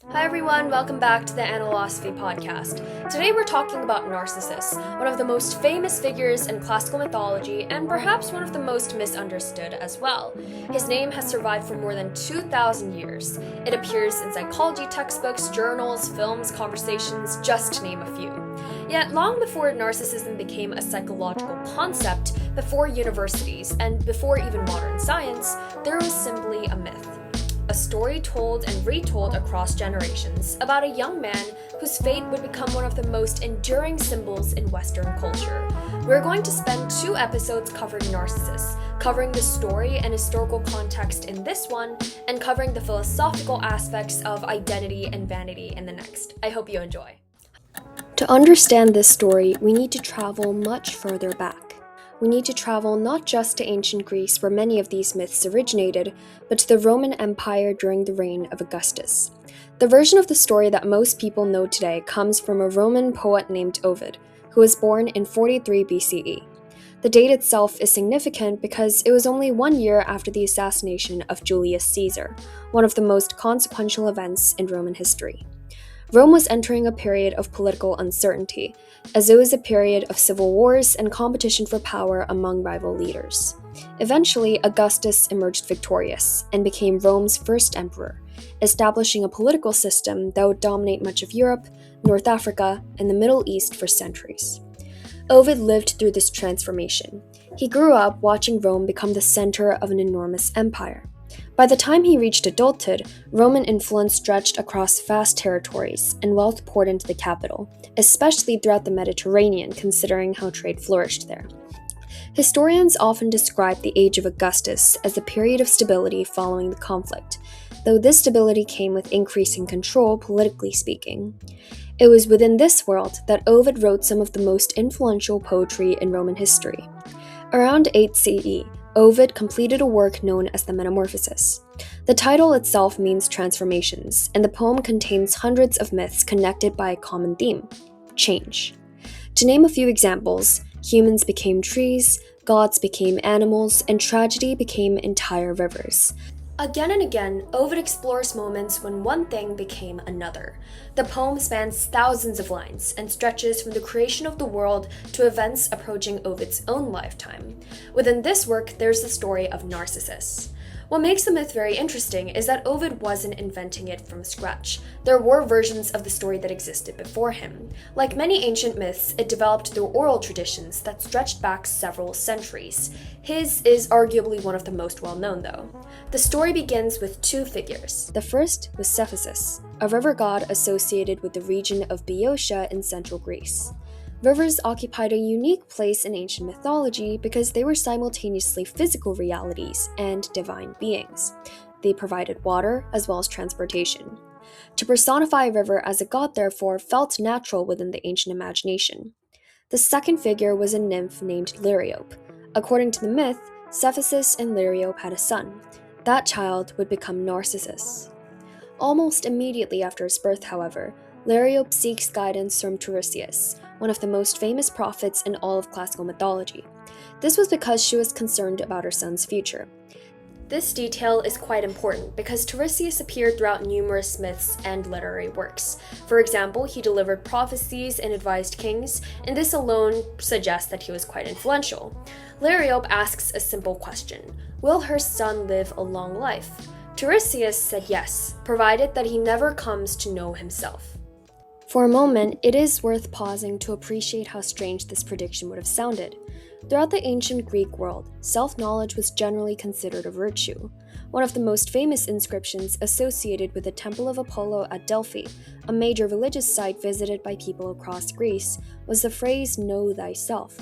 Hi everyone, welcome back to the Anna-losophy Podcast. Today we're talking about Narcissus, one of the most famous figures in classical mythology and perhaps one of the most misunderstood as well. His name has survived for more than 2,000 years. It appears in psychology textbooks, journals, films, conversations, just to name a few. Yet long before narcissism became a psychological concept, before universities, and before even modern science, there was simply a myth. A story told and retold across generations about a young man whose fate would become one of the most enduring symbols in Western culture. We're going to spend 2 episodes covering Narcissus, covering the story and historical context in this one, and covering the philosophical aspects of identity and vanity in the next. I hope you enjoy. To understand this story, we need to travel much further back. We need to travel not just to ancient Greece, where many of these myths originated, but to the Roman Empire during the reign of Augustus. The version of the story that most people know today comes from a Roman poet named Ovid, who was born in 43 BCE. The date itself is significant because it was only 1 year after the assassination of Julius Caesar, one of the most consequential events in Roman history. Rome was entering a period of political uncertainty, as it was a period of civil wars and competition for power among rival leaders. Eventually, Augustus emerged victorious and became Rome's first emperor, establishing a political system that would dominate much of Europe, North Africa, and the Middle East for centuries. Ovid lived through this transformation. He grew up watching Rome become the center of an enormous empire. By the time he reached adulthood, Roman influence stretched across vast territories, and wealth poured into the capital, especially throughout the Mediterranean, considering how trade flourished there. Historians often describe the age of Augustus as a period of stability following the conflict, though this stability came with increasing control, politically speaking. It was within this world that Ovid wrote some of the most influential poetry in Roman history. Around 8 CE, Ovid completed a work known as the Metamorphosis. The title itself means transformations, and the poem contains hundreds of myths connected by a common theme: change. To name a few examples, humans became trees, gods became animals, and tragedy became entire rivers. Again and again, Ovid explores moments when one thing became another. The poem spans thousands of lines and stretches from the creation of the world to events approaching Ovid's own lifetime. Within this work, there's the story of Narcissus. What makes the myth very interesting is that Ovid wasn't inventing it from scratch. There were versions of the story that existed before him. Like many ancient myths, it developed through oral traditions that stretched back several centuries. His is arguably one of the most well-known, though. The story begins with 2 figures. The first was Cephissus, a river god associated with the region of Boeotia in central Greece. Rivers occupied a unique place in ancient mythology because they were simultaneously physical realities and divine beings. They provided water as well as transportation. To personify a river as a god, therefore, felt natural within the ancient imagination. The second figure was a nymph named Liriope. According to the myth, Cephissus and Liriope had a son. That child would become Narcissus. Almost immediately after his birth, however, Liriope seeks guidance from Tiresias, one of the most famous prophets in all of classical mythology. This was because she was concerned about her son's future. This detail is quite important because Tiresias appeared throughout numerous myths and literary works. For example, he delivered prophecies and advised kings, and this alone suggests that he was quite influential. Liriope asks a simple question: will her son live a long life? Tiresias said yes, provided that he never comes to know himself. For a moment, it is worth pausing to appreciate how strange this prediction would have sounded. Throughout the ancient Greek world, self-knowledge was generally considered a virtue. One of the most famous inscriptions associated with the Temple of Apollo at Delphi, a major religious site visited by people across Greece, was the phrase "know thyself."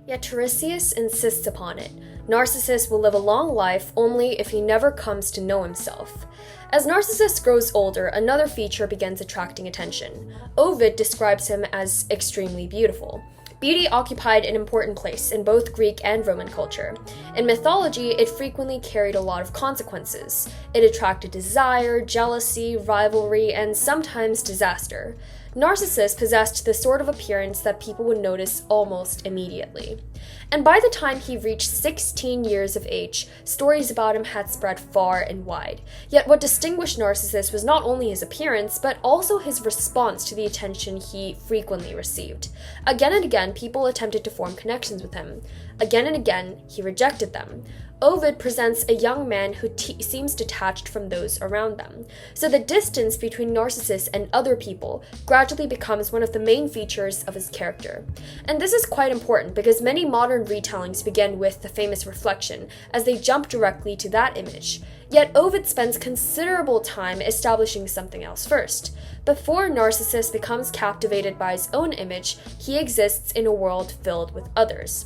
Yet Tiresias insists upon it. Narcissus will live a long life only if he never comes to know himself. As Narcissus grows older, another feature begins attracting attention. Ovid describes him as extremely beautiful. Beauty occupied an important place in both Greek and Roman culture. In mythology, it frequently carried a lot of consequences. It attracted desire, jealousy, rivalry, and sometimes disaster. Narcissus possessed the sort of appearance that people would notice almost immediately. And by the time he reached 16 years of age, stories about him had spread far and wide. Yet what distinguished Narcissus was not only his appearance, but also his response to the attention he frequently received. Again and again, people attempted to form connections with him. Again and again, he rejected them. Ovid presents a young man who seems detached from those around them. So the distance between Narcissus and other people gradually becomes one of the main features of his character. And this is quite important because many modern retellings begin with the famous reflection, as they jump directly to that image. Yet Ovid spends considerable time establishing something else first. Before Narcissus becomes captivated by his own image, he exists in a world filled with others.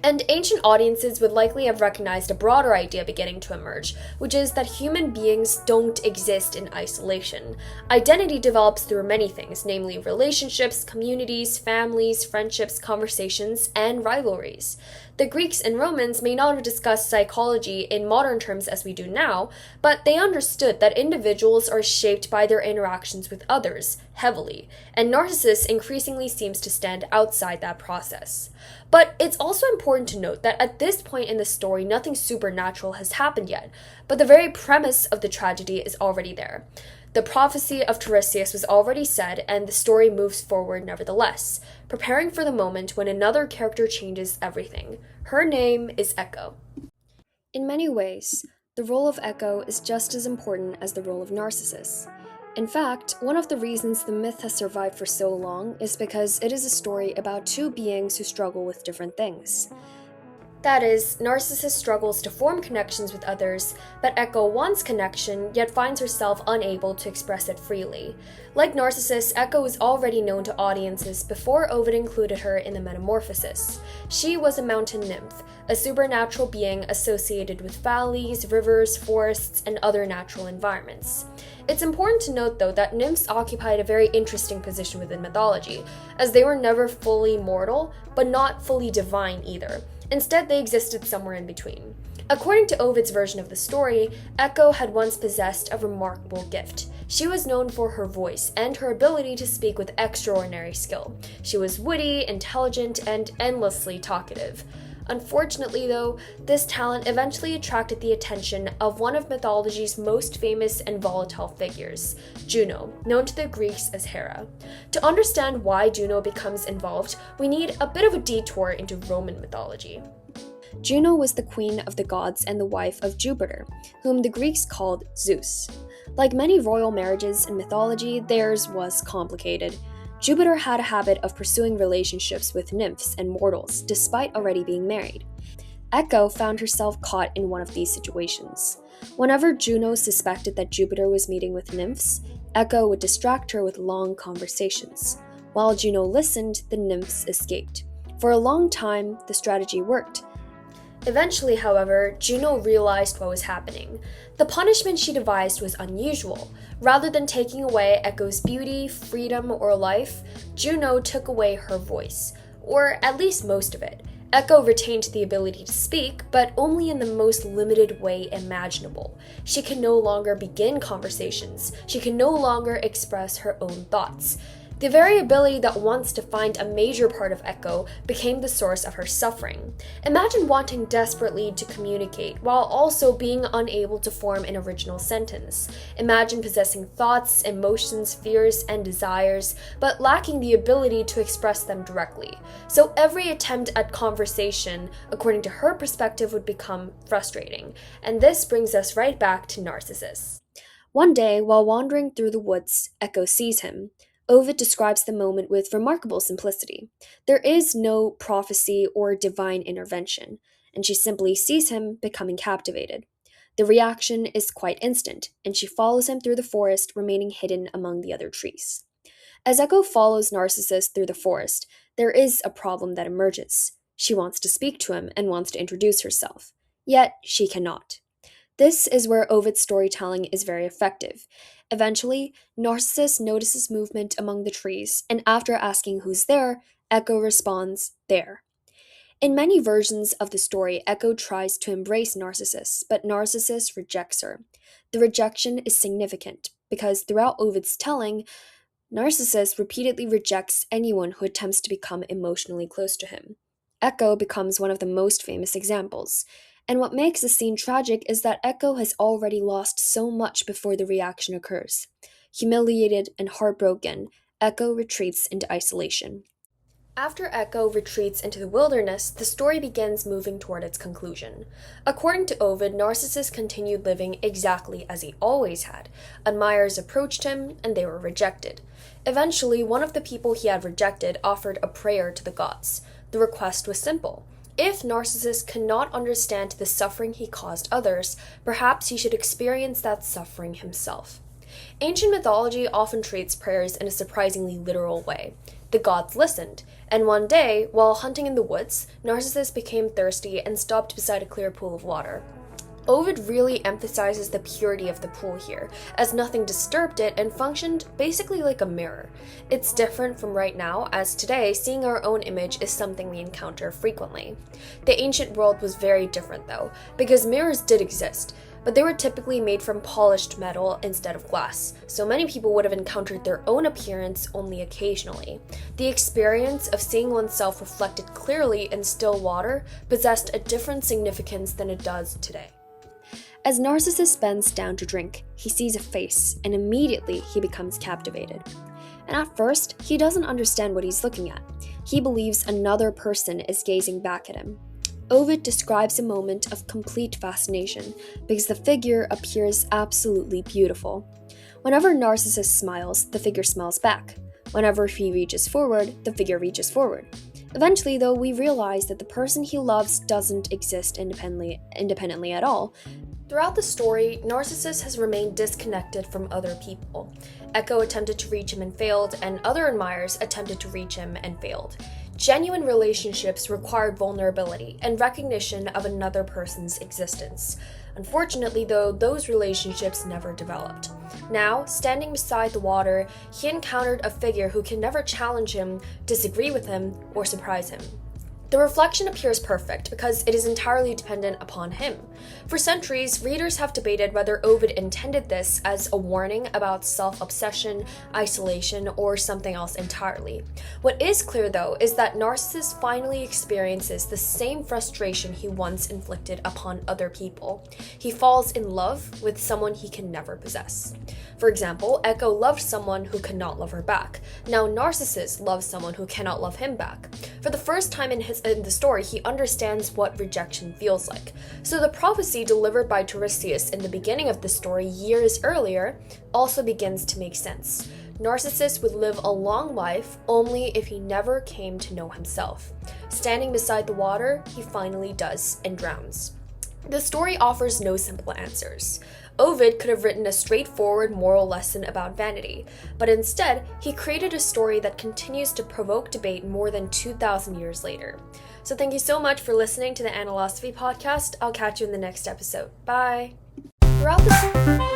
And ancient audiences would likely have recognized a broader idea beginning to emerge, which is that human beings don't exist in isolation. Identity develops through many things, namely relationships, communities, families, friendships, conversations, and rivalries. The Greeks and Romans may not have discussed psychology in modern terms as we do now, but they understood that individuals are shaped by their interactions with others, heavily, and Narcissus increasingly seems to stand outside that process. But it's also important to note that at this point in the story, nothing supernatural has happened yet, but the very premise of the tragedy is already there. The prophecy of Tiresias was already said, and the story moves forward nevertheless, preparing for the moment when another character changes everything. Her name is Echo. In many ways, the role of Echo is just as important as the role of Narcissus. In fact, one of the reasons the myth has survived for so long is because it is a story about two beings who struggle with different things. That is, Narcissus struggles to form connections with others, but Echo wants connection, yet finds herself unable to express it freely. Like Narcissus, Echo was already known to audiences before Ovid included her in the Metamorphosis. She was a mountain nymph, a supernatural being associated with valleys, rivers, forests, and other natural environments. It's important to note, though, that nymphs occupied a very interesting position within mythology, as they were never fully mortal, but not fully divine either. Instead, they existed somewhere in between. According to Ovid's version of the story, Echo had once possessed a remarkable gift. She was known for her voice and her ability to speak with extraordinary skill. She was witty, intelligent, and endlessly talkative. Unfortunately, though, this talent eventually attracted the attention of one of mythology's most famous and volatile figures, Juno, known to the Greeks as Hera. To understand why Juno becomes involved, we need a bit of a detour into Roman mythology. Juno was the queen of the gods and the wife of Jupiter, whom the Greeks called Zeus. Like many royal marriages in mythology, theirs was complicated. Jupiter had a habit of pursuing relationships with nymphs and mortals, despite already being married. Echo found herself caught in one of these situations. Whenever Juno suspected that Jupiter was meeting with nymphs, Echo would distract her with long conversations. While Juno listened, the nymphs escaped. For a long time, the strategy worked. Eventually, however, Juno realized what was happening. The punishment she devised was unusual. Rather than taking away Echo's beauty, freedom, or life, Juno took away her voice, or at least most of it. Echo retained the ability to speak, but only in the most limited way imaginable. She could no longer begin conversations. She could no longer express her own thoughts. The very ability that once defined a major part of Echo became the source of her suffering. Imagine wanting desperately to communicate while also being unable to form an original sentence. Imagine possessing thoughts, emotions, fears, and desires, but lacking the ability to express them directly. So every attempt at conversation, according to her perspective, would become frustrating. And this brings us right back to Narcissus. One day, while wandering through the woods, Echo sees him. Ovid describes the moment with remarkable simplicity. There is no prophecy or divine intervention, and she simply sees him becoming captivated. The reaction is quite instant, and she follows him through the forest, remaining hidden among the other trees. As Echo follows Narcissus through the forest, there is a problem that emerges. She wants to speak to him and wants to introduce herself, yet she cannot. This is where Ovid's storytelling is very effective. Eventually, Narcissus notices movement among the trees, and after asking who's there, Echo responds, "There." In many versions of the story, Echo tries to embrace Narcissus, but Narcissus rejects her. The rejection is significant because throughout Ovid's telling, Narcissus repeatedly rejects anyone who attempts to become emotionally close to him. Echo becomes one of the most famous examples. And what makes the scene tragic is that Echo has already lost so much before the reaction occurs. Humiliated and heartbroken, Echo retreats into isolation. After Echo retreats into the wilderness, the story begins moving toward its conclusion. According to Ovid, Narcissus continued living exactly as he always had. Admirers approached him, and they were rejected. Eventually, one of the people he had rejected offered a prayer to the gods. The request was simple. If Narcissus cannot understand the suffering he caused others, perhaps he should experience that suffering himself. Ancient mythology often treats prayers in a surprisingly literal way. The gods listened, and one day, while hunting in the woods, Narcissus became thirsty and stopped beside a clear pool of water. Ovid really emphasizes the purity of the pool here, as nothing disturbed it and functioned basically like a mirror. It's different from right now, as today, seeing our own image is something we encounter frequently. The ancient world was very different though, because mirrors did exist, but they were typically made from polished metal instead of glass, so many people would have encountered their own appearance only occasionally. The experience of seeing oneself reflected clearly in still water possessed a different significance than it does today. As Narcissus bends down to drink, he sees a face, and immediately he becomes captivated. And at first, he doesn't understand what he's looking at. He believes another person is gazing back at him. Ovid describes a moment of complete fascination because the figure appears absolutely beautiful. Whenever Narcissus smiles, the figure smiles back. Whenever he reaches forward, the figure reaches forward. Eventually, though, we realize that the person he loves doesn't exist independently at all. Throughout the story, Narcissus has remained disconnected from other people. Echo attempted to reach him and failed, and other admirers attempted to reach him and failed. Genuine relationships required vulnerability and recognition of another person's existence. Unfortunately, though, those relationships never developed. Now, standing beside the water, he encountered a figure who can never challenge him, disagree with him, or surprise him. The reflection appears perfect because it is entirely dependent upon him. For centuries, readers have debated whether Ovid intended this as a warning about self-obsession, isolation, or something else entirely. What is clear, though, is that Narcissus finally experiences the same frustration he once inflicted upon other people. He falls in love with someone he can never possess. For example, Echo loved someone who could not love her back. Now Narcissus loves someone who cannot love him back. For the first time in the story, he understands what rejection feels like. So the prophecy delivered by Tiresias in the beginning of the story years earlier also begins to make sense. Narcissus would live a long life only if he never came to know himself. Standing beside the water, he finally does and drowns. The story offers no simple answers. Ovid could have written a straightforward moral lesson about vanity, but instead, he created a story that continues to provoke debate more than 2,000 years later. So thank you so much for listening to the Anna-losophy Podcast. I'll catch you in the next episode. Bye! Throughout the